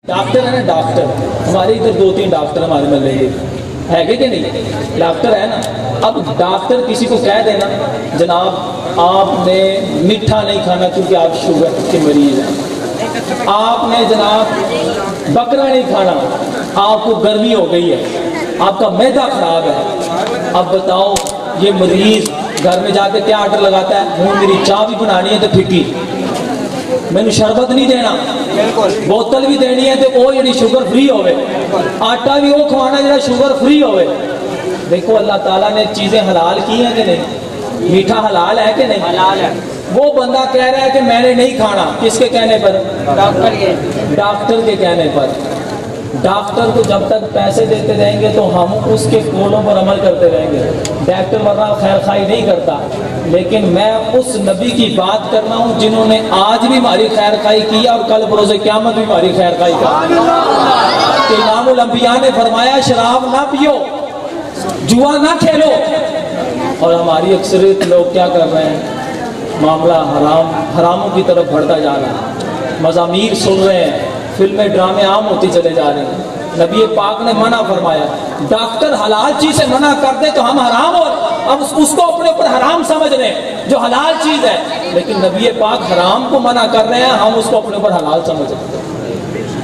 Doctor ہے نا doctor, ہمارے ادھر 2-3 ڈاکٹر ہمارے محلے کے ہے کہ نہیں, ڈاکٹر ہے نا. اب ڈاکٹر کسی کو کہہ دینا جناب آپ نے میٹھا نہیں کھانا کیونکہ آپ شوگر کے مریض ہیں, آپ نے جناب بکرا نہیں کھانا آپ کو گرمی ہو گئی ہے, آپ کا معدہ خراب ہے. اب بتاؤ یہ مریض گھر میں جا کے کیا آرڈر لگاتا ہے, ہوں میری چائے بھی بنانی ہے تو پھیکی, مینو شربت نہیں دینا, بوتل بھی دینی ہے تو وہ جڑی شوگر فری ہوئے, آٹا بھی وہ کھوانا جڑا شوگر فری ہوئے. دیکھو اللہ تعالیٰ نے چیزیں حلال کی ہیں کہ نہیں, میٹھا حلال ہے کہ نہیں, حلال ہے. وہ بندہ کہہ رہا ہے کہ میں نے نہیں کھانا, کس کے کہنے پر, ڈاکٹر کے کہنے پر. ڈاکٹر کو جب تک پیسے دیتے رہیں گے تو ہم اس کے قولوں پر عمل کرتے رہیں گے. ڈاکٹر ورنہ خیر خواہی نہیں کرتا, لیکن میں اس نبی کی بات کرنا ہوں جنہوں نے آج بھی ہماری خیر خواہی کی اور کل بروز قیامت بھی ہماری خیر خواہی کی. کہ امام الانبیاء نے فرمایا شراب نہ پیو, جوا نہ کھیلو. اور ہماری اکثریت لوگ کیا کر رہے ہیں, معاملہ حراموں کی طرف بڑھتا جا رہا ہے, مزامیر سن رہے ہیں, فلمیں ڈرامے عام ہوتی چلے جا رہے ہیں. نبی پاک نے منع فرمایا, ڈاکٹر حلال چیز سے منع کر دے تو ہم حرام اور ہم اس کو اپنے اوپر حرام سمجھ رہے ہیں جو حلال چیز ہے, لیکن نبی پاک حرام کو منع کر رہے ہیں, ہم اس کو اپنے اوپر حلال سمجھ رہے ہیں.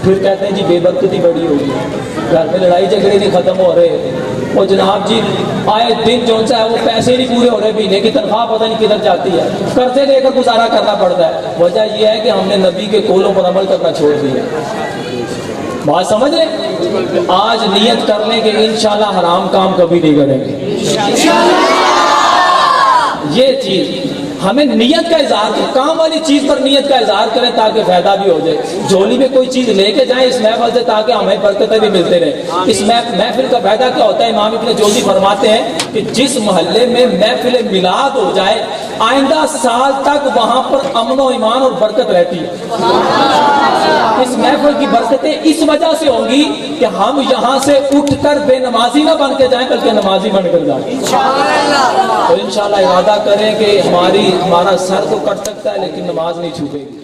پھر کہتے ہیں جی بے برکتی بڑی ہوگی, گھر میں لڑائی جھگڑے نہیں ختم ہو رہے, وہ جناب جی آئے دن جو ہے وہ پیسے نہیں پورے ہو رہے, مہینے کی تنخواہ پتہ نہیں کدھر جاتی ہے, قرضے لے کر گزارا کرنا پڑتا ہے. وجہ یہ ہے کہ ہم نے نبی کے قولوں پر عمل کرنا چھوڑ دیا. بات سمجھ رہے, آج نیت کر لیں کہ انشاءاللہ حرام کام کبھی نہیں کریں گے. یہ چیز ہمیں نیت کا اظہار کریں, کام والی چیز پر نیت کا اظہار کریں تاکہ فائدہ بھی ہو جائے. جھولی میں کوئی چیز لے کے جائیں اس محفل سے تاکہ ہمیں برکتیں بھی ملتے رہیں. اس محفل کا فائدہ کیا ہوتا ہے, امام ابن جوزی فرماتے ہیں کہ جس محلے میں محفل میلاد ہو جائے آئندہ سال تک وہاں پر امن و ایمان اور برکت رہتی ہے. اس محفل کی برکتیں اس وجہ سے ہوں گی کہ ہم یہاں سے اٹھ کر بے نمازی نہ بن کے جائیں بلکہ نمازی بن کر جائیں. تو انشاءاللہ ارادہ کریں کہ ہمارا سر تو کٹ سکتا ہے لیکن نماز نہیں چھوٹے گی.